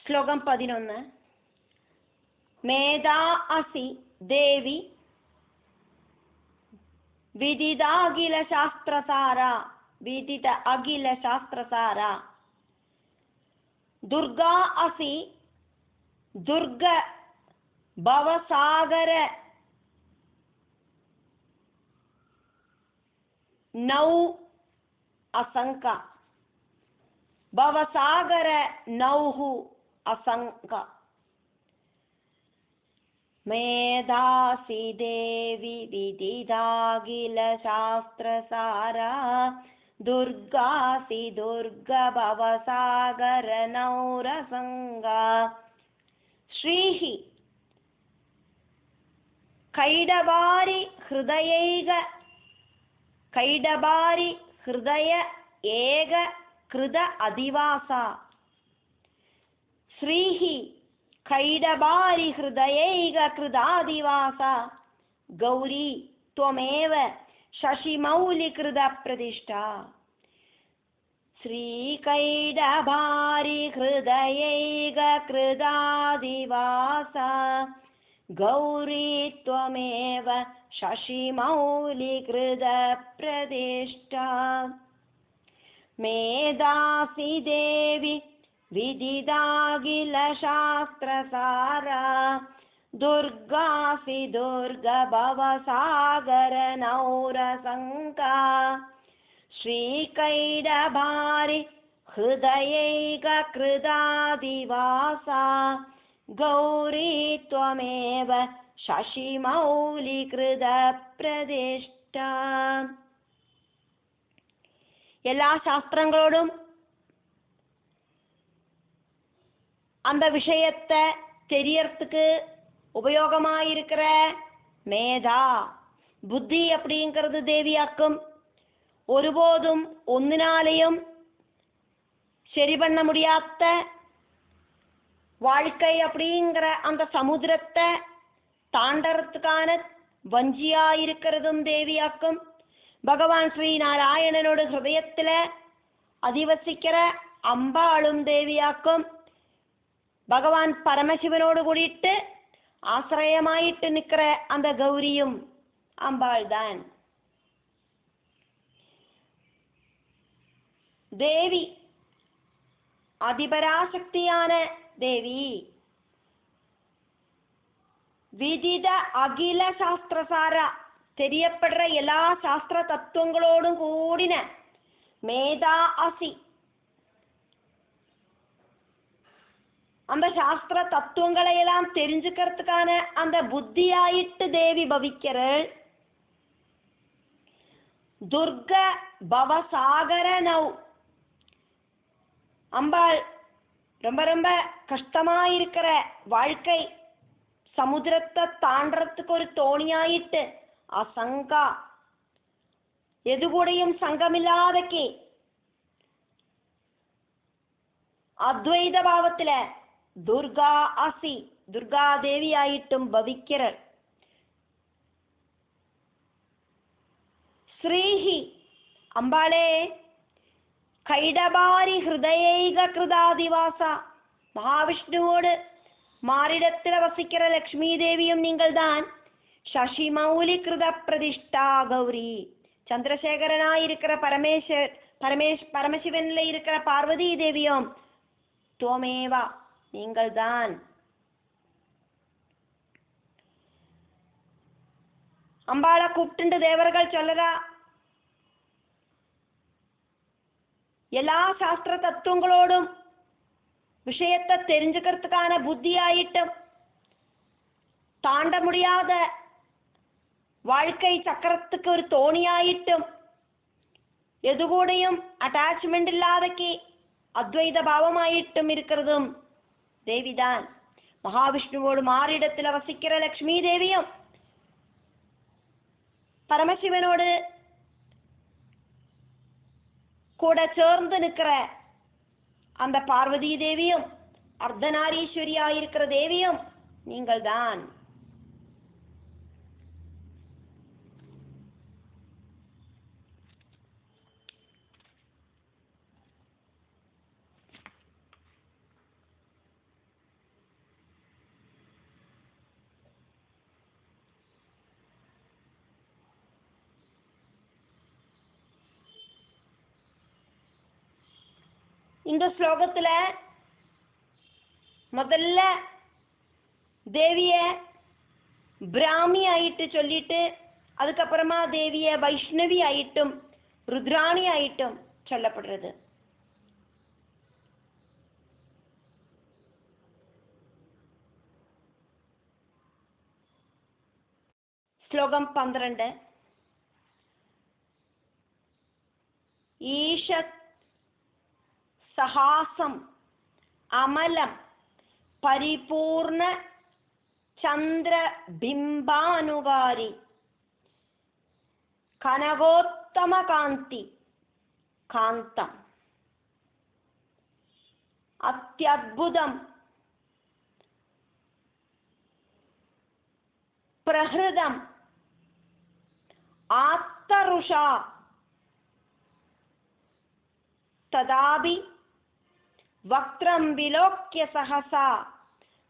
ശ്ലോകം 11. മേധാ അസി ദേവി വിദിത അഖില ശാസ്ത്രസാര, വിദിത അഖില ശാസ്ത്രസാര. ദുർഗാ അസി ദുർഗ ഭവസാഗര നൗ അസംക, ഭവസാഗര നൗഹു അസംക. മേധാസി ദേവി വിദിതാഖില ശാസ്ത്രസാര, ദുർഗാസി ദുർഗ ഭവസാഗര നൗരസംഗ. ശ്രീഹി കൈഡബാരി ഹൃദയൈക, കൈഡബാരി ഹൃദയ ഏക കൃത അധിവാസ. ശ്രീഹി കൈഡബാരി ഹൃദയൈക കൃതാധിവാസ. ഗൗരി ത്വമേവ ശശിമൗലി കൃത പ്രതിഷ്ഠ. ശ്രീകൈഡബാരി ഹൃദയൈക കൃതാധിവാസ. ഗൗരി ത്വമേവ ശശിമൗലി കൃത പ്രതിഷ്ഠ. മേധാസി ദേവി വിദിതാഖില ശാസ്ത്രസാര, ദുർഗാസി ദുർഗ ഭവസാഗര നൗരസംക. ശ്രീകൈഡബാരി ഹൃദയൈക കൃതാധിവാസ. ഗൗരി ത്വമേവ ശശിമൗലി കൃത പ്രതിഷ്ഠ. എല്ലാ ശാസ്ത്രങ്ങളോടും அந்த விஷயத்தை தெரியறதுக்கு உபயோகமாயிருக்கிற மேதா புத்தி அப்படிங்கிறது தேவியாக்கும். ஒருபோதும் ஒன்னினாலையும் சரி பண்ண முடியாத வாழ்க்கை அப்படிங்கிற அந்த சமுத்திரத்தை தாண்டறதுக்கான வஞ்சியாயிருக்கிறதும் தேவியாக்கும். பகவான் ஸ்ரீ நாராயணனோட ஹிருதயத்துல அதிவசிக்கிற அம்பாளும் தேவியாக்கும். பகவான் பரமசிவனோடு கூடிட்டு ஆசிரயமாயிட்டு நிற்கிற அந்த கௌரியும் அம்பாள் தான். தேவி அதிபராசக்தியான தேவி. விதித அகில சாஸ்திரசார, தெரியப்படுற எல்லா சாஸ்திர தத்துவங்களோடும் கூடின மேதா அசி. அந்த சாஸ்திர தத்துவங்களை எல்லாம் தெரிஞ்சுக்கிறதுக்கான அந்த புத்தியாயிட்டு தேவி பவிக்கிறாள். துர்க பவசாகர நௌ. அம்பாள் ரொம்ப ரொம்ப கஷ்டமாயிருக்கிற வாழ்க்கை சமுத்திரத்தை தாண்டறதுக்கு ஒரு தோணியாயிட்டு அசங்கா, எது கூடயும் சங்கமில்லாதக்கி அத்வைத பாவத்துல துர்கா அசி, துர்கா தேவியாயிட்டும் பவிக்கிறாள். ஸ்ரீஹி அம்பாளே கைடபாரி ஹிருதயைக கிருதாதிவாசா. மகாவிஷ்ணுவோடு மாறிடத்துல வசிக்கிற லக்ஷ்மி தேவியும் நீங்கள் தான். சசிமௌலி கிருத பிரதிஷ்டா கௌரி. சந்திரசேகரனாயிருக்கிற பரமசிவன்ல இருக்கிற பார்வதி தேவியும் துவமேவா, நீங்கள் தான். அம்பாளை கூப்பிட்டு தேவர்கள் சொல்லறா, எல்லா சாஸ்திர தத்துவங்களோடும் விஷயத்தை தெரிஞ்சுக்கிறதுக்கான புத்தியாயிட்டும் தாண்ட முடியாத வாழ்க்கை சக்கரத்துக்கு ஒரு தோணியாயிட்டும் எது கூடயும் அட்டாச்மெண்ட் இல்லாதக்கு அத்வைத பாவமாயிட்டும் இருக்கிறதும் தேவிதான். மகாவிஷ்ணுவோடு மாறிடத்தில் வசிக்கிற லக்ஷ்மி தேவியும் பரமசிவனோடு கூட சேர்ந்து நிற்கிற அந்த பார்வதி தேவியும் அர்த்தநாரீஸ்வரியாயிருக்கிற தேவியும் நீங்கள் தான். இந்த ஸ்லோகத்துல முதல்ல தேவிய பிராமி ஆயிட்டு சொல்லிட்டு அதுக்கப்புறமா தேவிய வைஷ்ணவி ஆயிட்டும் ருத்ராணி ஆயிட்டும் சொல்லப்படுறது. ஸ்லோகம் 12. ஈஷத் சஹாசம் அமலம் பரிபூர்ண சந்திர பிம்பானுகாரி கனகோத்தம காந்தி காந்தம் அத்யத்புதம் பிரஹ்ருதம் ஆத்தருஷா ததாபி வக்ரம் விலோக்ய சஹசா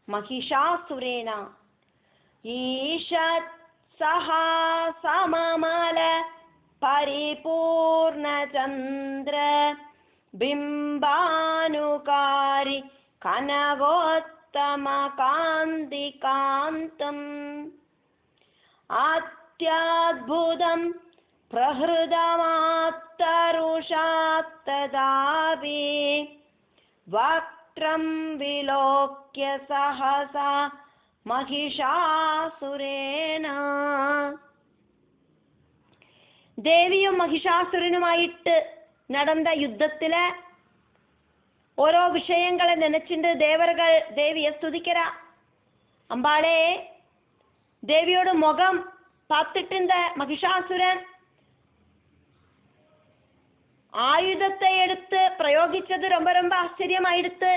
महिषासुरेण ईषत् सहासममल परिपूर्णचन्द्र बिम्बानुकारी कनगोत्तमकान्तिकान्तम् अत्यद्भुतं प्रहृदमात्तरुषात्तदापि वक्त्रं विलोक्य सहसा महिषासुरेण. தேவியும் மகிஷாசுரனுமாயிட்டு நடந்த யுத்தத்துல ஓரோ விஷயங்களை நினைச்சிட்டு தேவர்கள் தேவிய ஸ்துதிக்கிறா. அம்பாளே, தேவியோட முகம் பார்த்துட்டு இந்த மகிஷாசுரன் ஆயுதத்தை எடுத்து பிரயோகிச்சது ரொம்ப ரொம்ப ஆச்சரியமாயிடுத்து.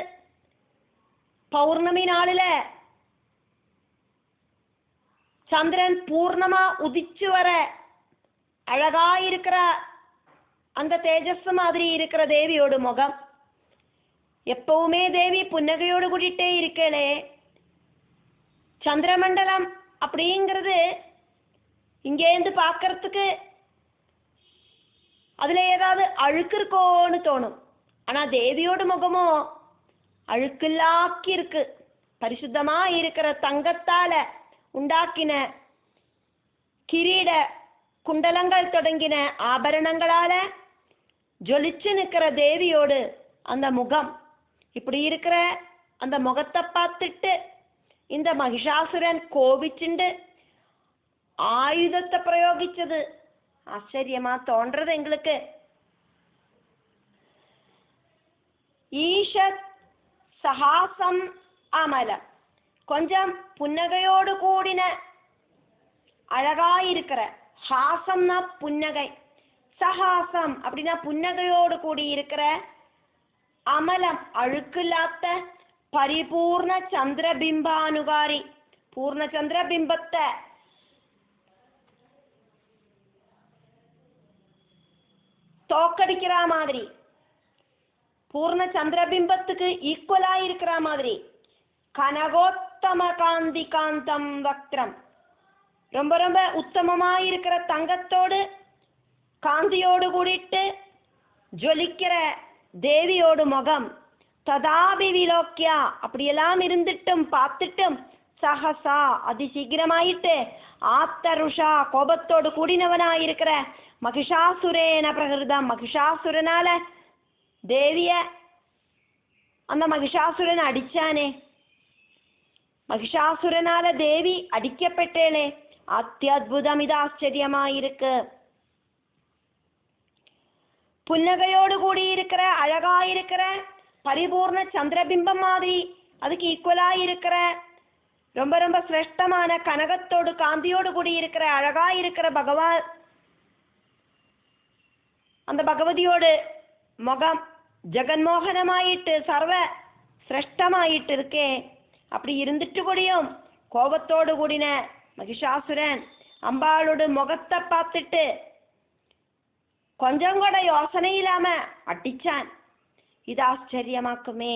பௌர்ணமி நாளில சந்திரன் பூர்ணமா உதிச்சு வர அழகா இருக்கிற அந்த தேஜஸ் மாதிரி இருக்கிற தேவியோட முகம். எப்பவுமே தேவி புன்னகையோடு கூட்டிகிட்டே இருக்கலே. சந்திரமண்டலம் அப்படிங்கிறது இங்கேருந்து பார்க்கறதுக்கு அதுல ஏதாவது அழுக்கு இருக்கோன்னு தோணும். ஆனா தேவியோட முகமோ அழுக்கில்லாக்கி இருக்கு. பரிசுத்தமா இருக்கிற தங்கத்தால உண்டாக்கின கிரீட குண்டலங்கள் தொடங்கின ஆபரணங்களால ஜொலிச்சு நிற்கிற தேவியோடு அந்த முகம். இப்படி இருக்கிற அந்த முகத்தை பார்த்துட்டு இந்த மகிஷாசுரன் கோபிச்சுண்டு ஆயுதத்தை பிரயோகிச்சது ஆச்சரியமா தோன்றது எங்களுக்கு. ஈஷத் சஹாசம் அமல, கொஞ்சம் புன்னகையோடு கூடின அழகாயிருக்கிற. ஹாசம்னா புன்னகை, சஹாசம் அப்படின்னா புன்னகையோடு கூடி இருக்கிற. அமலம் அழுக்கில்லாத பரிபூர்ண சந்திரபிம்பானுகாரி, பூர்ண சந்திரபிம்பத்தை தோக்கடிக்கிற மாதிரி, பூர்ண சந்திரபிம்பத்துக்கு ஈக்குவலா இருக்கிற மாதிரி. கனகோத்தம காந்தி காந்தம் வக்ரம், ரொம்ப ரொம்ப உத்தமமா இருக்கிற தங்கத்தோடு காந்தியோடு கூடிட்டு ஜொலிக்கிற தேவியோடு முகம். ததாபி விலோக்கியா, அப்படியெல்லாம் இருந்துட்டும் பார்த்துட்டும் சஹசா அதிசீக்கிரமாயிட்டு ஆத்தருஷா கோபத்தோடு கூடினவனாயிருக்கிற மகிஷாசுரேன பிரகிருதம், மகிஷாசுரனால தேவிய அந்த மகிஷாசுரன் அடிச்சானே, மகிஷாசுரனால தேவி அடிக்கப்பட்டேனே. அத்தியுதம், இது ஆச்சரியமாயிருக்கு. புன்னகையோடு கூடி இருக்கிற அழகாயிருக்கிற பரிபூர்ண சந்திரபிம்பம் மாதிரி அதுக்கு ஈக்குவலா இருக்கிற ரொம்ப ரொம்ப சிரேஷ்டமான கனகத்தோடு காந்தியோடு கூடி இருக்கிற அழகாயிருக்கிற பகவான், அந்த பகவதியோடு முகம் ஜெகன்மோகனமாயிட்டு சர்வ சிரேஷ்டமாயிட்டு இருக்கே. அப்படி இருந்துட்டு கூடியும் கோபத்தோடு கூடின மகிஷாசுரன் அம்பாளோட முகத்தை பார்த்துட்டு கொஞ்சம் கூட யோசனை இல்லாம அடிச்சான். இது ஆச்சரியமாக்குமே.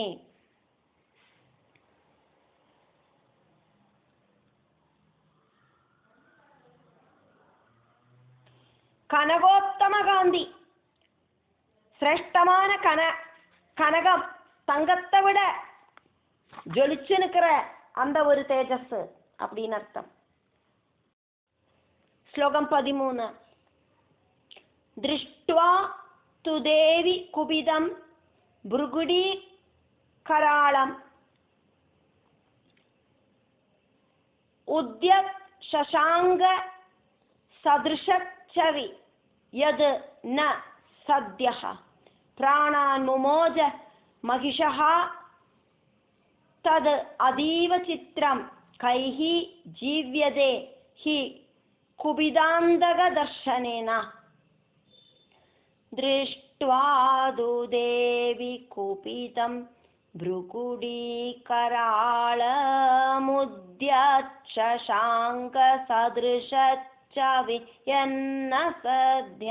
கனகோத்தம காந்தி, சிரேஷ்டமான கனகம் தங்கத்தை விட ஜொலிச்சு நிற்கிற அந்த ஒரு தேஜஸ் அப்படின்னு அர்த்தம். ஸ்லோகம் 13. திருஷ்ட்வா து தேவி குபிதம் புருகுடி கராளம் உத்யத் சசாங்க சத்ருஷச்சவி யத் ந சத்யஹ பிராணான் முமோஜ மகிஷஹ தத் அதீவ சித்ரம் கைஹி ஜீவ்யதே ஹி குபிதாந்தக தர்ஷனேன. திருஷ்ட்வா து தேவி குபிதம் भ्रुकुडीकराळमुद्यत् शशाङ्कसदृशच्चवि यन्न सद्य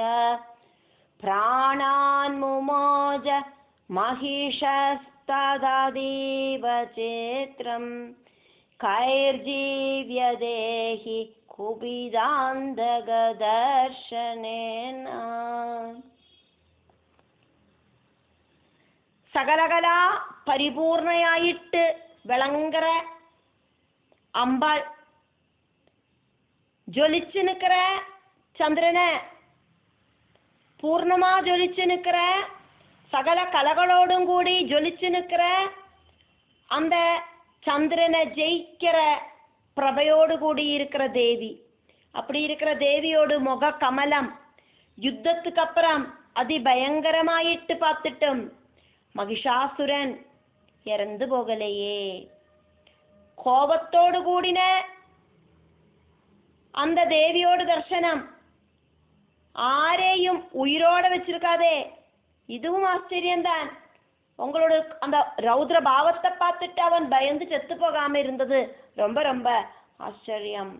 प्राणान् मुमोज महिषस्तदतीव चित्रं कैर्जीव्यते हि कुपिदान्तकदर्शनेन. സകലകല പരിപൂർണയായിട്ട് വിളங்குற അമ്പാൾ, ஜொலிச்சு நிற்கிற சந்திரனை, பூர்ணமா ஜொலிச்சு நிற்கிற சகல கலைகளோடும் கூடி ஜொலிச்சு நிற்கிற அந்த சந்திரனை ஜெயிக்கிற பிரபையோடு கூடி இருக்கிற தேவி. அப்படி இருக்கிற தேவியோடு முக கமலம் யுத்தத்துக்கு அப்புறம் அதிபயங்கரமாயிட்டு பார்த்துட்டும் மகிஷாசுரன் இறந்து போகலையே. கோபத்தோடு கூடின அந்த தேவியோட தர்சனம் ஆரையும் உயிரோட வச்சிருக்காதே, இதுவும் ஆச்சரியம்தான். உங்களோட அந்த ரௌத்ர பாவத்தை பார்த்துட்டு அவன் பயந்து செத்து போகாம இருந்தது ரொம்ப ரொம்ப ஆச்சரியம்.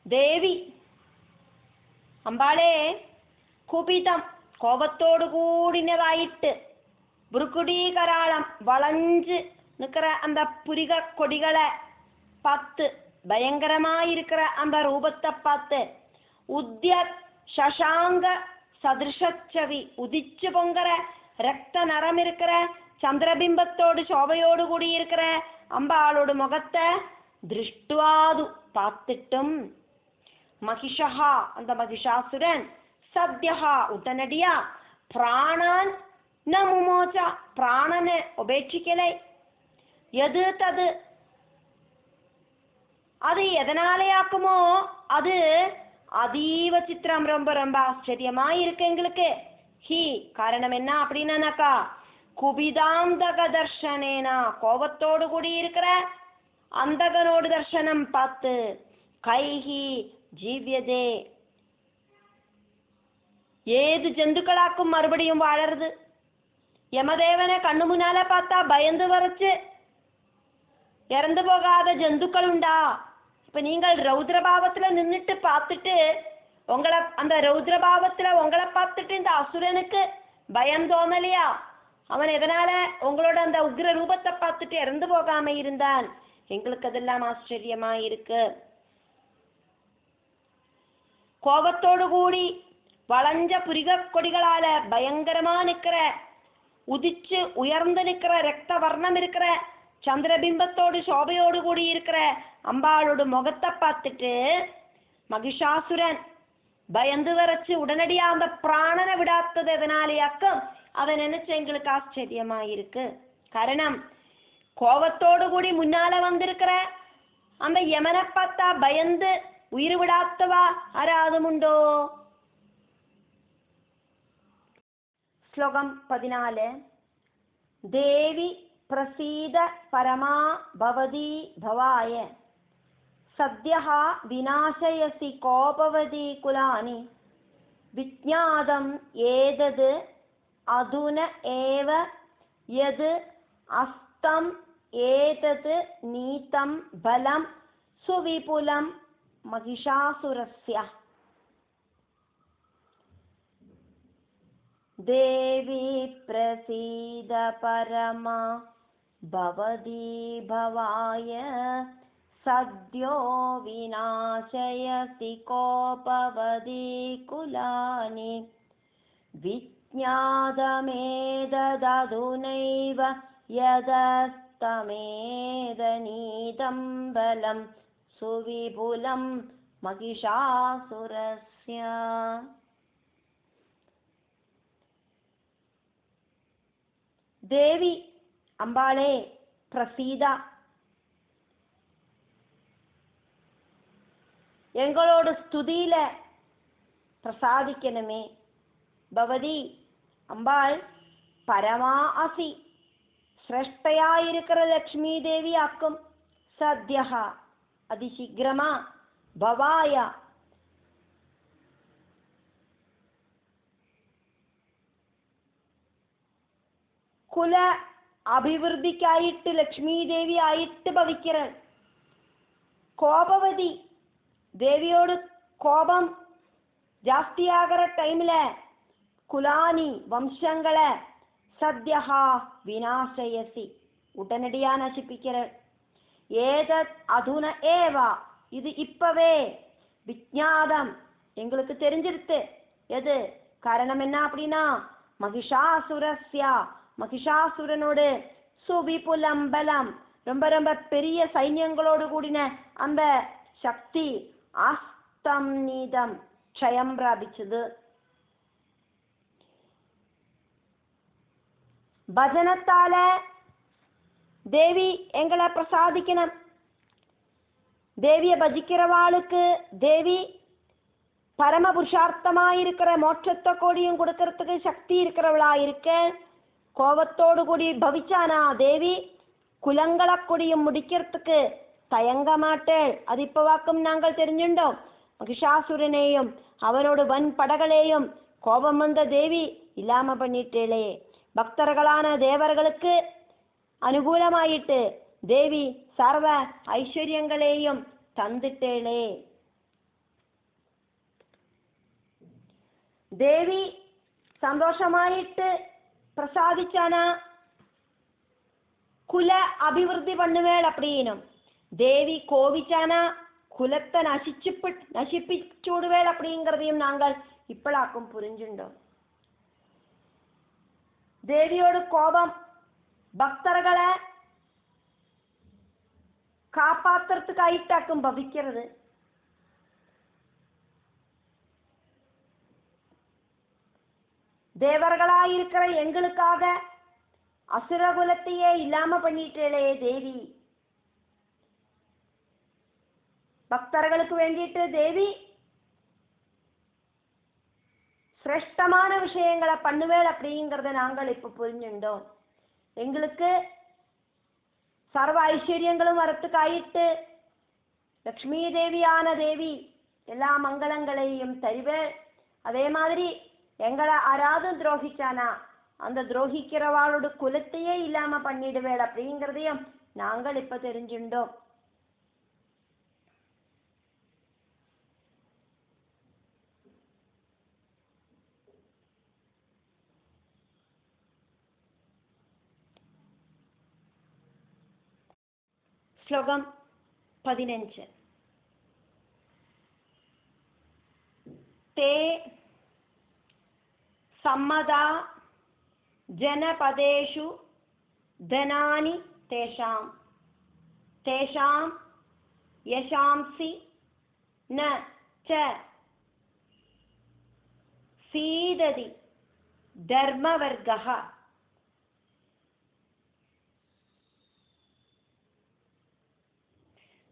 தேவி அம்பாளே குபிதம் கோபத்தோடு கூடினதாயிட்டு புருக்குடீகராளம் வளைஞ்சு நிற்கிற அந்த புரிக கொடிகளை பார்த்து பயங்கரமாயிருக்கிற அந்த ரூபத்தை பார்த்து உத்ய சசாங்க சதிருஷச்சவி உதிச்சு பொங்குற ரத்த நரம் இருக்கிற சந்திரபிம்பத்தோடு சோபையோடு கூடி இருக்கிற அம்பாளோட முகத்தை திருஷ்டுவாது பார்த்துட்டும் மகிஷஹா அந்த மகிஷாசுரன் சத்யஹா உடனடியா பிராணான் ந முமோச்ச பிராணனை உபேட்சிக்கலை. எது தது அது எதனாலேயாக்குமோ அது அதீவ சித்திரம் ரொம்ப ரொம்ப ஆச்சரியமா இருக்கு எங்களுக்கு. ஹி காரணம் என்ன அப்படின்னாக்கா குபிதாந்தக தர்ஷனேனா கோபத்தோடு கூடி இருக்கிற அந்தகனோடு தர்சனம் பார்த்து கைஹி ஜீவ்யதே ஏது ஜந்துக்களாக்கும் மறுபடியும் வாழறது. யமதேவனை கண்ணு முன்னால பார்த்தா பயந்து வரைச்சு இறந்து போகாத ஜந்துக்கள் உண்டா? இப்ப நீங்கள் ரௌத்ரபாவத்துல நின்றுட்டு பார்த்துட்டு உங்களை அந்த ரௌத்ரபாவத்துல உங்களை பார்த்துட்டு இந்த அசுரனுக்கு பயம் தோணலையா? அவன் எதனால உங்களோட அந்த உக்ர ரூபத்தை பார்த்துட்டு இறந்து போகாம இருந்தான்? எங்களுக்கு அதெல்லாம் ஆச்சரியமா இருக்கு. கோபத்தோடு கூடி வளைஞ்ச புரிக கொடிகளால பயங்கரமா நிற்கிற உதிச்சு உயர்ந்து நிற்கிற ரத்த வர்ணம் இருக்கிற சந்திரபிம்பத்தோடு சோபையோடு கூடி இருக்கிற அம்பாளோட முகத்தை பார்த்துட்டு மகிஷாசுரன் பயந்து வரைச்சு உடனடியா அந்த பிராணனை விடாத்தது எதனாலேயாக்கும் அதை நினைச்சு எங்களுக்கு ஆச்சரியமா இருக்கு. காரணம் கோபத்தோடு கூடி முன்னால வந்திருக்கிற அந்த யமனை பார்த்தா பயந்து உயிர் விடாத்தவா ஆராதும் உண்டோ? ஸ்லோகம் 14. தேவி பிரசீத பரமா பவதி பவாய சத்யஹ விநாசயசி கோபவதி குலானி விஜ்ஞாதம் ஏதது அதுன ஏவ யது அஸ்தம் ஏதது நீதம் பலம் சுவிபுலம் மகிஷாசுரஸ்ய. தேவி பிரசீத பரமா பவதி பவாய சத்யோ விநாசயசி கோபவதி குலானி വിജ്ഞാതമേതദധുനൈവ യദസ്തമേതനീതം ബലം സുവിപുലം മഹിഷാസുരസ്യ. ദേവി അമ്പാളെ പ്രസീത, எங்களோட ஸ்துதியில பிரசாதிக்கணுமே. பவதி அம்பாள் பரமா அசி, சிரேஷ்டையாயிருக்கிற லக்ஷ்மி தேவி ஆக்கும். சத்யா அதிசீக்கிரமா பவாய കുല അഭിവൃദ്ധിക്കായിട്ട് ലക്ഷ്മി ദേവി ആയിട്ട് ഭവിക്കറ. കോപവതി ദേവിയോട് കോപം ജാസ്തിയാകற ടൈമില് കുലാനി വംശങ്ങളെ സദ്യ വിനാശയസി ഉടനടിയാ നശിപ്പിക്കற. ഏതത് അതുന ഏവ ഇത് ഇപ്പവേ വിജ്ഞാതം എங்களுக்கு தெரிஞ்சிருத்து. எது காரணம் என்ன அப்படின்னா மகிஷாசுரஸ்ய மகிஷாசுரனோடு சுவிபுலம் பலம் ரொம்ப ரொம்ப பெரிய சைன்யங்களோடு கூடின அந்த சக்தி அஸ்தம் நீதம் க்ஷயம் பிராபிச்சது. ഭജനത്താല ദേവി എങ്ങളെ പ്രസാദിക്കണം. ദേവിയെ ഭജിக்கிறவாளுக்கு தேவி பரமபுருஷார்த்தமாயிருக்கிற மோட்சத்தை கோடியும் கொடுக்கறதுக்கு சக்தி இருக்கிறவளா இருக்க. கோபத்தோடு கூடி பவிச்சானா தேவி குலங்களை கொடியும் முடிக்கிறதுக்கு தயங்க மாட்டேள். அது இப்ப வாக்கும் நாங்கள் தெரிஞ்சுட்டோம். மகிஷாசுரனையும் அவனோட வன் படகளையும் கோபம் வந்த தேவி இல்லாம பண்ணிட்டேளே. பக்தர்களான தேவர்களுக்கு அனுகூலமாயிட்டு தேவி சர்வ ஐஸ்வர்யங்களையும் தந்துட்டேளே. ദേവി സന്തോഷമായിട്ട് പ്രസാദിച്ചാന കുല അഭിവൃദ്ധി പണ്ണുവേൾ അപ്പടിനും. ദേവി കോപിച്ചാന കുലത്തെ നശിപ്പിച്ചുവിടുവേൾ അപ്പടിங்கிறதையும் நாங்கள் இப்பளாக்கும் புரிஞ்சுண்டோம். ദേവിയോട് കോപം ഭക്തർകളെ காப்பாத்துறதுக்காயிட்டாக்கும் பவிக்கிறது. தேவர்களாயிருக்கிற எங்களுக்காக அசுரகுலத்தையே இல்லாம பண்ணிட்டே தேவி. பக்தர்களுக்கு வேண்டிட்டு தேவி சிரேஷ்டமான விஷயங்களை பண்ணுவேள் அப்படிங்கிறத நாங்கள் இப்ப புரிஞ்சுட்டோம். எங்களுக்கு சர்வ ஐஸ்வர்யங்களும் வரத்துக்காயிட்டு லக்ஷ்மி தேவியான தேவி எல்லா மங்களங்களையும் தருவேள். அதே மாதிரி எங்களை யாராவது துரோகிச்சானா அந்த துரோகிக்கிறவாளோட குலத்தையே இல்லாம பண்ணிடுவேள் அப்படிங்கிறதையும் நாங்கள் இப்ப தெரிஞ்சுட்டோம். ശ്ലോകം 15. തേ സമ്മദാ ജനപദേഷു ധനാനി തേഷാം തേഷാം യശാംസി ന ച സീദതി ധർമ്മവർഗഃ.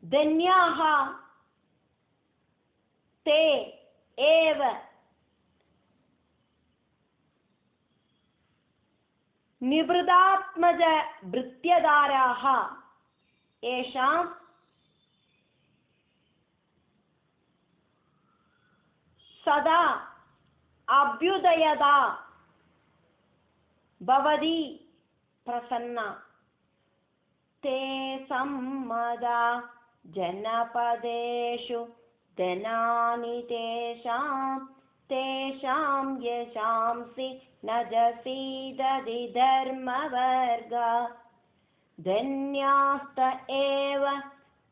ധന്യാഃ തേ ഏവ നിവൃതാത്മജ ഭൃത്യധാരാഃ യേഷാം സദാ അഭ്യുദയദാ ഭവതി പ്രസന്ന. തേ സമ്മദാ ജനപദേഷു ധനാനി തേഷാം തേഷാം യശാംസി നജസീദതി ധർമ്മവർഗ. ധന്യാസ്ത ഏവ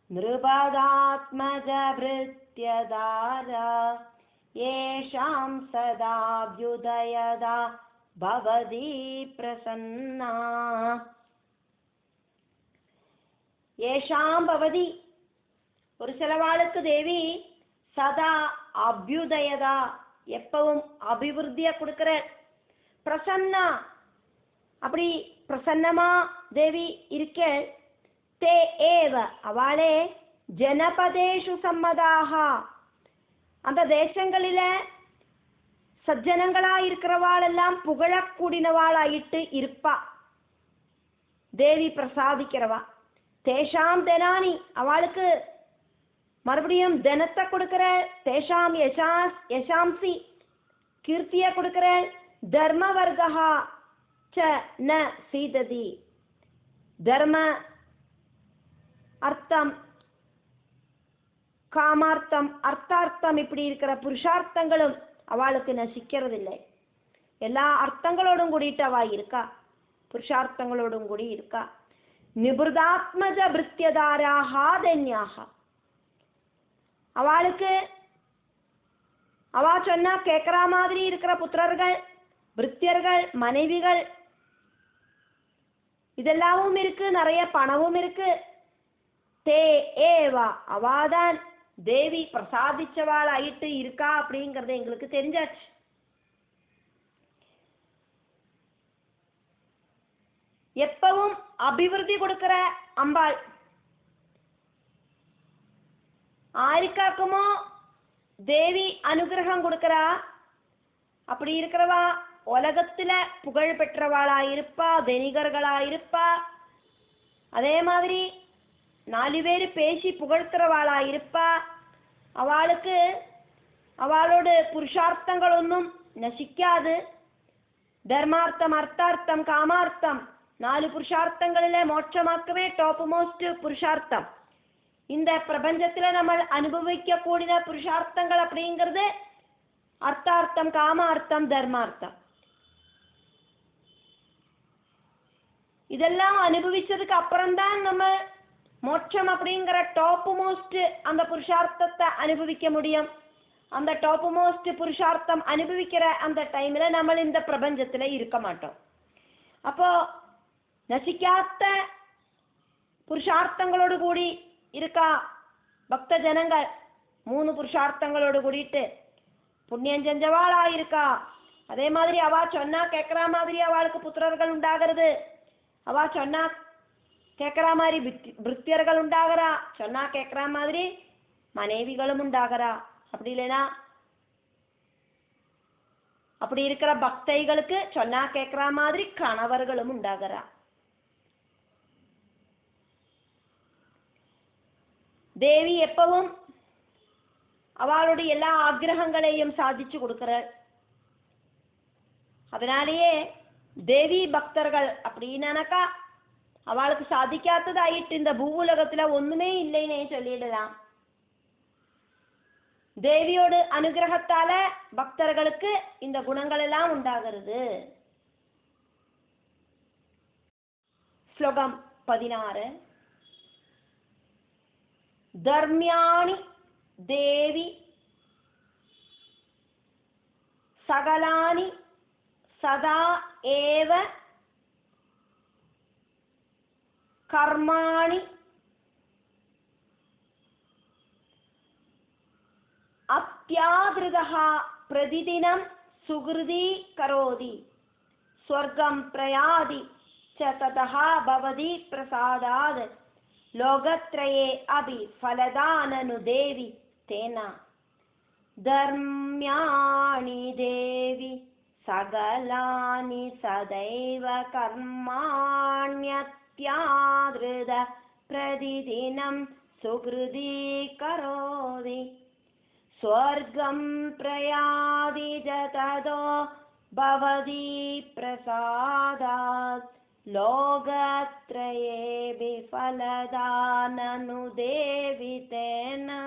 നൃപദാത്മജ ഭൃത്യധാര येषां सदाभ्युदयदा भवति प्रसन्ना येषां भवति ஒரு சிலவாளுக்கு தேவி சதா அபியுதயதா எப்பவும் அபிவிருத்தியை கொடுக்கிற பிரசன்னா அப்படி பிரசன்னமா தேவி இருக்க தே ஏவ அவளே ஜனபதேஷு சம்மதாக அந்த தேசங்களில சஜ்ஜனங்களா இருக்கிறவாளெல்லாம் புகழக்கூடினவாளாயிட்டு இருப்பா தேவி பிரசாதிக்கிறவா தேஷாம் தெனானி அவளுக்கு மறுபடியும் தனத்தை கொடுக்கிற தேஷாம் யசாம்சி கீர்த்தியை கொடுக்கிற தர்ம வர்க்கா ச ந சீததி தர்ம அர்த்தம் காமார்த்தம் அர்த்தார்த்தம் இப்படி இருக்கிற புருஷார்த்தங்களும் அவளுக்கு நசிக்கிறதில்லை எல்லா அர்த்தங்களோடும் கூடிட்டு அவ இருக்கா புருஷார்த்தங்களோடும் கூடி இருக்கா நிபுதாத்மஜ பிருத்தியதாராக தன்யாக அவளுக்கு அவ சொன்னா கேட்கிற மாதிரி இருக்கிற புத்திரர்கள் பிருத்தியர்கள் மனைவிகள் இதெல்லாமும் இருக்கு நிறைய பணமும் இருக்கு தே ஏவா அவாதான் தேவி பிரசாதிச்சவாள் ஆயிட்டு இருக்கா அப்படிங்கறது எங்களுக்கு தெரிஞ்சாச்சு எப்பவும் அபிவிருத்தி கொடுக்கிற அம்பாள் ஆருக்காக்குமோ தேவி அனுகிரகம் கொடுக்கிறா அப்படி இருக்கிறவா உலகத்துல புகழ் பெற்றவாளா இருப்பா தனிகர்களா இருப்பா அதே மாதிரி 4 பேர் பேசி புகழ்கிறவாளா இருப்பா அவளுக்கு அவளோட புருஷார்த்தங்கள் ஒன்றும் நசிக்காது தர்மார்த்தம் அர்த்தார்த்தம் காமார்த்தம் 4 புருஷார்த்தங்களிலே மோட்சமாக்கவே டாப் மோஸ்ட் புருஷார்த்தம் இந்த பிரபஞ்சத்துல நம்ம அனுபவிக்கக்கூடிய புருஷார்த்தங்கள் அப்படிங்கிறது அர்த்தார்த்தம் காமார்த்தம் தர்மார்த்தம் இதெல்லாம் அனுபவிச்சதுக்கு அப்புறம்தான் நம்ம மோட்சம் அப்படிங்கிற டாப் மோஸ்ட் அந்த புருஷார்த்தத்தை அனுபவிக்க முடியும் அந்த டாப் மோஸ்ட் புருஷார்த்தம் அனுபவிக்கிற அந்த டைம்ல நம்ம இந்த பிரபஞ்சத்துல இருக்க மாட்டோம் அப்போ நசிக்காத்த புருஷார்த்தங்களோடு கூடி இருக்கா பக்த ஜனங்கள் 3 புருஷார்த்தங்களோடு கூடிட்டு புண்ணியம் செஞ்சவாளா இருக்கா அதே மாதிரி அவ சொன்னா கேட்கிற மாதிரி அவளுக்கு புத்திரர்கள் உண்டாகிறது அவ சொன்னா கேட்கிற மாதிரி பிருத்தியர்கள் உண்டாகிறா சொன்னா கேட்கிற மாதிரி மனைவிகளும் உண்டாகிறா அப்படி இல்லைனா அப்படி இருக்கிற பக்தைகளுக்கு சொன்னா கேட்கிற மாதிரி கணவர்களும் உண்டாகிறா தேவி எப்பவும் அவளுடைய எல்லா ஆக்கிரகங்களையும் சாதிச்சு கொடுக்கிறார் அதனாலேயே தேவி பக்தர்கள் அப்படின்னாக்கா அவளுக்கு சாதிக்காததாயிட்டு இந்த பூவுலகத்துல ஒண்ணுமே இல்லைன்னே சொல்லிடலாம் தேவியோட அனுகிரகத்தால பக்தர்களுக்கு இந்த குணங்கள் எல்லாம் உண்டாகிறது ஸ்லோகம் 16 தர்மியாணி தேவி சகலானி சதா ஏவ கர்மாணி அப்யாத்ருதஹ பிரதிதினம் சுகிருதி கரோதி ஸ்வர்க்கம் பிரயாதி ச ததஹ பவதி பிரசாதாத் லோகத்ரயே அபி ஃபலதானனு தேவி தேனா தர்மியாணி தேவி சகலானி சதைவ கர்மாண்யத்யாத்ருத பிரதிதினம் சுகிருதி கரோதி ஸ்வர்க்கம் பிரயாதி ஜததோ பவதி பிரசாதாத் லோகத்ரயே விஃலதானனு தேவி தேனா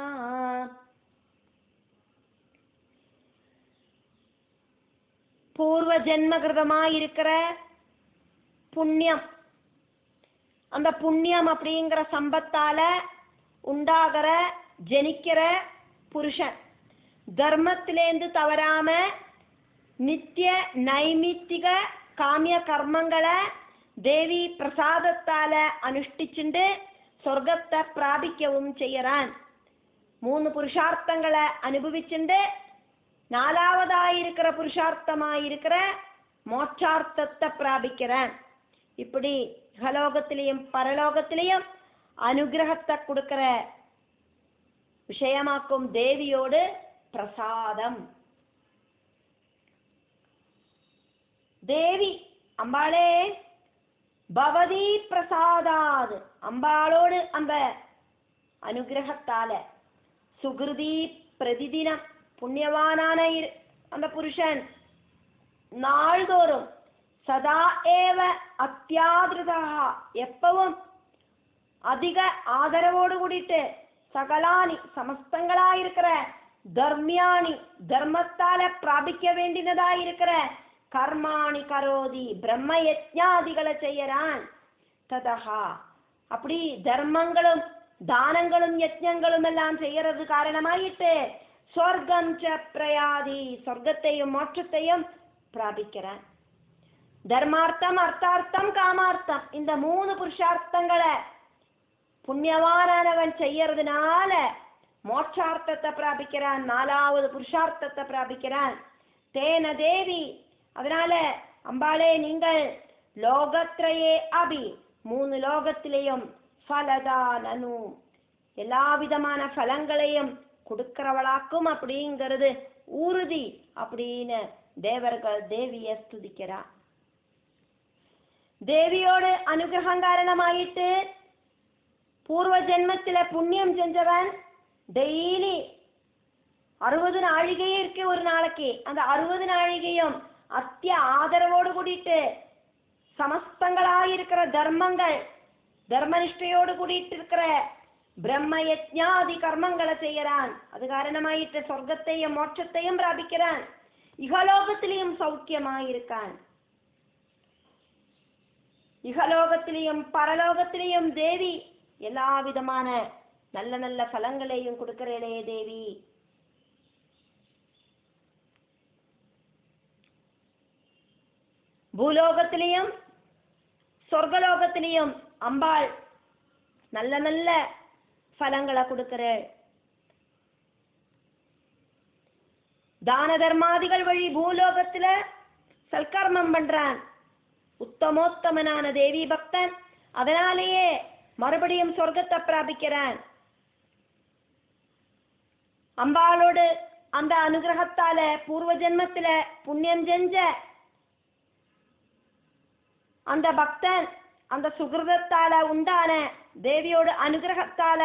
பூர்வ ஜென்மகிருதமாயிருக்கிற புண்ணியம் அந்த புண்ணியம் அப்படிங்கிற சம்பத்தால உண்டாகிற ஜனிக்கிற புருஷன் ധർമ്മത്തിലേന്ത് തവരാമ നിത്യ നൈമിത്തിക കാമ്യ കർമ്മങ്ങളെ ദേവി പ്രസാദത്താല് അനുഷ്ഠിച്ചിട്ട് സ്വർഗത്തെ പ്രാപിക്കവും ചെയ്യറാൻ. 3 புருஷார்த்தங்களை അനുഭവിച്ചിട്ട് 4வதாயிருக்கிற புருஷார்த்தமாயிருக்கிற மோட்சார்த்தத்தை பிராபிக்கிறான். இப்படி இகலோகத்திலையும் பரலோகத்திலையும் அனுகிரகத்தை கொடுக்கிற விஷயமாக்கும் தேவியோடு பிரசாதம். தேவி அம்பாளே பவதி பிரசாதாது, அம்பாளோடு அந்த அனுகிரகத்தால சுகிருதி பிரதிதினம் புண்ணியவானான அந்த புருஷன் நாள்தோறும் சதா ஏவ அத்தியாதிருதா எப்பவும் அதிக ஆதரவோடு கூடிட்டு சகலானி சமஸ்தங்களாயிருக்கிற தர்மியானி தர்மத்தால பிராபிக்க வேண்டினதாயிருக்கிற கர்மாணி கரோதி பிரம்ம யஜ்ஞாதிகளை செய்யறான். ததா அப்படி தர்மங்களும் தானங்களும் யஜ்ஞங்களும் எல்லாம் செய்யறது காரணமாயிட்டு சொர்க்கம் ச பிரயாதி சொர்க்கத்தையும் மோட்சத்தையும் பிராபிக்கிறான். தர்மார்த்தம் அர்த்தார்த்தம் காமார்த்தம் இந்த 3 புருஷார்த்தங்களை புண்ணியவானவன் செய்யறதுனால மோட்சார்த்தத்தை பிராபிக்கிறான், 4வது புருஷார்த்தத்தை பிராபிக்கிறான். தேன தேவி அதனால அம்பாளே நீங்கள் லோகத்ரயே அபி 3 லோகத்திலேயும் ஃபலதானனு எல்லா விதமான பலங்களையும் கொடுக்கிறவளாக்கும் அப்படிங்கிறது உறுதி அப்படின்னு தேவர்கள் தேவியை ஸ்துதிக்கிறா. தேவியோடு அனுகிரகம் காரணமாயிட்டு பூர்வ ஜென்மத்தில புண்ணியம் செஞ்சவன் டெய்லி 60 நாழிகையே இருக்கு ஒரு நாளைக்கு. அந்த 60 நாழிகையும் அத்திய ஆதரவோடு கூடிட்டு சமஸ்தங்களாயிருக்கிற தர்மங்கள் தர்மனிஷ்டையோடு கூடிட்டு இருக்கிற பிரம்ம யஜ்ஞாதி கர்மங்களை செய்யறான். அது காரணமாயிட்டு சொர்க்கத்தையும் மோட்சத்தையும் பிராபிக்கிறான், இகலோகத்திலையும் சௌக்கியமாயிருக்கான். இகலோகத்திலையும் பரலோகத்திலையும் தேவி எல்லா விதமான நல்ல நல்ல பலங்களையும் கொடுக்கிறேளே தேவி. பூலோகத்திலையும் சொர்க்கலோகத்திலையும் அம்பாள் நல்ல நல்ல பலங்களை கொடுக்கிறேள். தான தர்மாதிகள் வழி பூலோகத்துல சல்கர்மம் பண்றான் உத்தமோத்தமனான தேவி பக்தன். அதனாலேயே மறுபடியும் சொர்க்கத்தை பிராபிக்கிறான். அம்பாளோடு அந்த அனுகிரகத்தால பூர்வ ஜென்மத்தில புண்ணியம் செஞ்ச அந்த பக்தன் அந்த சுகிருதத்தால உண்டான தேவியோட அனுகிரகத்தால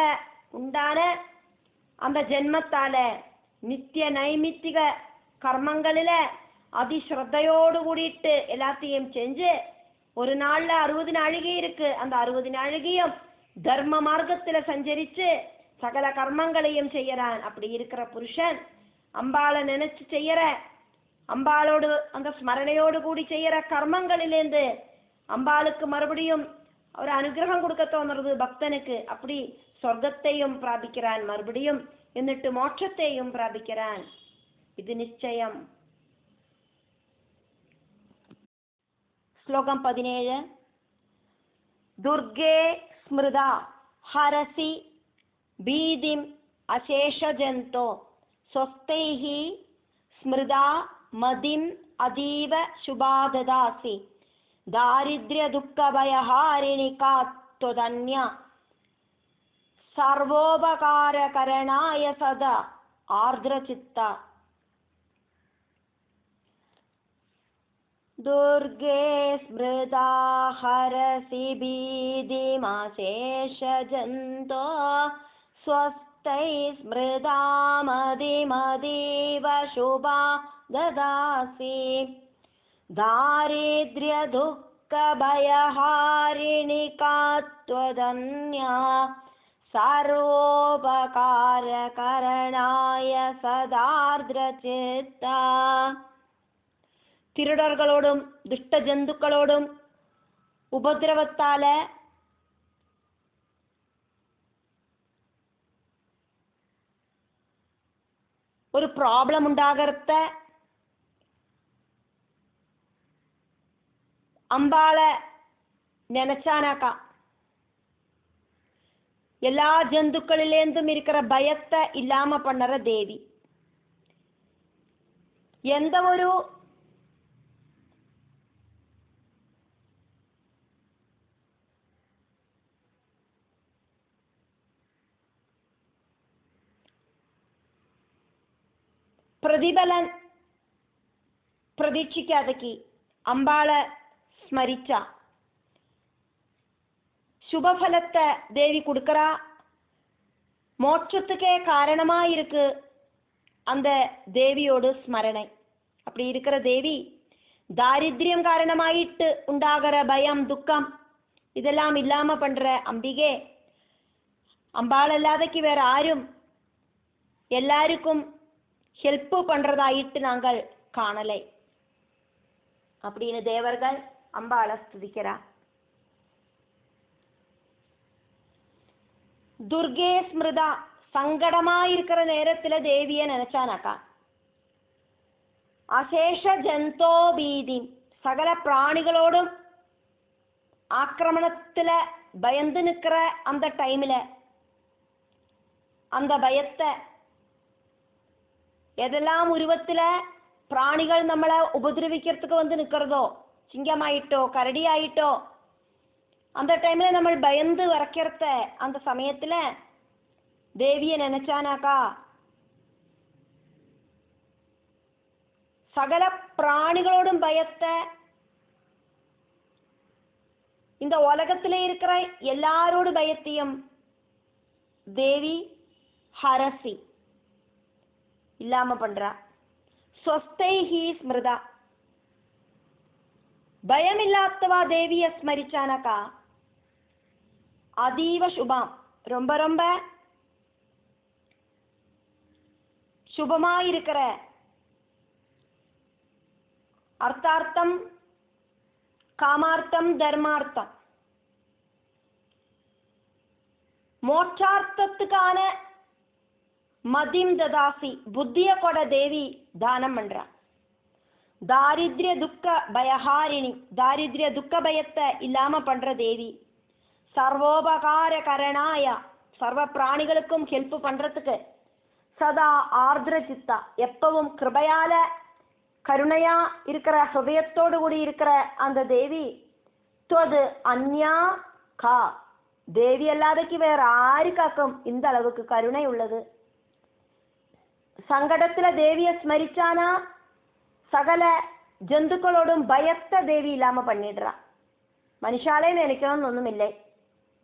உண்டான அந்த ஜென்மத்தால நித்திய நைமித்திக கர்மங்களில அதிஸ்ரத்தையோடு கூடிட்டு எல்லாத்தையும் செஞ்சு ஒரு நாள்ல 60 நாழிகை இருக்கு. அந்த 60 நாழிகையும் தர்ம மார்க்கத்துல சஞ்சரிச்சு சகல கர்மங்களையும் செய்யறான். அப்படி இருக்கிற புருஷன் அம்பாளை நினைச்சு செய்யற அம்பாளோடு அந்த ஸ்மரணையோடு கூடி செய்யற கர்மங்களிலேருந்து அம்பாளுக்கு மறுபடியும் ஒரு அனுகிரகம் கொடுக்க தோணுறது பக்தனுக்கு. அப்படி சொர்க்கத்தையும் பிராபிக்கிறான் மறுபடியும், എന്നിട്ട് மோட்சத்தையும் பிராபிக்கிறான். இது நிச்சயம். ശ്ലോകം 17. ദുർഗേ സ്മൃത ഹരസി ഭീതിം അശേഷജന്തോ സ്വസ്ഥൈഃ സ്മൃതാ മതിം അതീവ ശുഭാദദാസി ദാരിദ്ര്യ ദുഃഖഭയഹാരിണി കാത്വതന്യ സർവോപകാരകരണായ സദാ ആർദ്രചിത്ത. ദുർഗേ സ്മൃതാ ഹരസി ഭീതിമശേഷജന്തോ സ്വസ്ഥൈ സ്മൃതാ മതിമതീവ ശുഭാ ദദാസി ദാരിദ്ര്യ ദുഃഖഭയഹാരിണി കാത്വതന്യ സർവോപകാരകരണായ സദാർദ്രചിത്ത. திருடர்களோடும் துஷ்ட ஜந்துக்களோடும் உபதிரவத்தால ஒரு ப்ராப்ளம் உண்டாகிறத அம்பாளை நினைச்சானாக்கா எல்லா ஜந்துக்களிலேருந்தும் இருக்கிற பயத்தை இல்லாம பண்ணுற தேவி. எந்த ஒரு പ്രതിഫലം പ്രതീക്ഷിക്കാതെ അമ്പാളെ സ്മരിച്ച ശുഭഫലത്തെ தேவி கொடுக்கறா. மோட்சத்துக்கே காரணமாக இருக்கு அந்த தேவியோட ஸ்மரணை. அப்படி இருக்கிற தேவி தாரித்யம் காரணமாயிட்டு உண்டாகிற பயம் துக்கம் இதெல்லாம் இல்லாம பண்ற அம்பிகே. அம்பாள் அல்லாதக்கு வேற யாரும் எல்லாருக்கும் ஹெல்ப் பண்றதாயிட்டு நாங்கள் காணலை அப்படின்னு தேவர்கள் அம்பாளை ஸ்துதிக்கிறார். துர்கே ஸ்மிருதா சங்கடமாயிருக்கிற நேரத்தில் தேவியை நினைச்சானாக்கா அசேஷ ஜந்தோ பீதி சகல பிராணிகளோடும் ஆக்கிரமணத்துல பயந்து நிற்கிற அந்த டைமில் அந்த பயத்தை எதெல்லாம் உருவத்தில் பிராணிகள் நம்மளை உபதிரவிக்கிறதுக்கு வந்து நிற்கிறதோ சிங்கமாயிட்டோ கரடி ஆயிட்டோ அந்த டைமில் நம்ம பயந்து வரைக்கிறத அந்த சமயத்தில் தேவியை நினைச்சானாக்கா சகல பிராணிகளோடும் பயத்தை இந்த உலகத்திலே இருக்கிற எல்லாரோட பயத்தையும் தேவி ஹரசி இல்லாம பண்றா. ஸ்வஸ்தைஹி ஸ்மிருதா பயமில்லாதவா தேவியை ஸ்மரிச்சானாக்கா அதீவ சுபம் ரொம்ப ரொம்ப சுபமாயிருக்கிற அர்த்தார்த்தம் காமார்த்தம் தர்மார்த்தம் மோட்சார்த்தத்துக்கான மதிம் ததாசி புத்திய கொட தேவி தானம் பண்றா. தாரித்ய துக்க பயஹாரிணி தாரித்ய துக்க பயத்தை இல்லாம பண்ற தேவி. சர்வோபகார கரணாய சர்வ பிராணிகளுக்கும் ஹெல்ப் பண்றதுக்கு சதா ஆர்திர சித்தா எப்பவும் கிருபையால கருணையா இருக்கிற ஹிருதயத்தோடு கூடி இருக்கிற அந்த தேவி துவது அந்யா கா தேவி அல்லாதக்கு வேற ஆருக்காக்கும் இந்த அளவுக்கு கருணை உள்ளது. சங்கடத்துல தேவியை ஸ்மரிச்சானா சகல ஜந்துக்களோடும் பயத்தை தேவி இல்லாம பண்ணிடுறா. மனுஷாலே நினைக்கணும்னு ஒன்றும் இல்லை.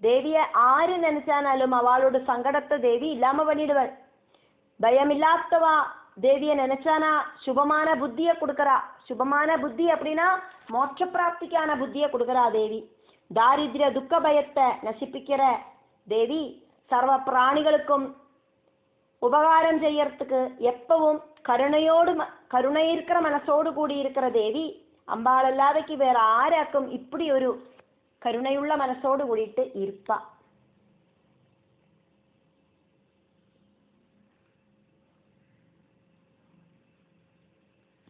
தேவியை ஆறு நினைச்சானாலும் அவளோட சங்கடத்தை தேவி இல்லாம பண்ணிடுவாள். பயமில்லாதவா தேவியை நினைச்சானா சுபமான புத்தியை கொடுக்கறா. சுபமான புத்தி அப்படின்னா மோட்ச பிராப்திக்கான புத்தியை கொடுக்கறா தேவி. தாரித்ய துக்க பயத்தை நசிப்பிக்கிற தேவி சர்வ பிராணிகளுக்கும் உபகாரம் செய்யறதுக்கு எப்பவும் கருணை இருக்கிற மனசோடு கூடி இருக்கிற தேவி. அம்பாள் அல்லாதக்கு வேற ஆராக்கும் இப்படி ஒரு கருணையுள்ள மனசோடு கூடிட்டு இருப்பா.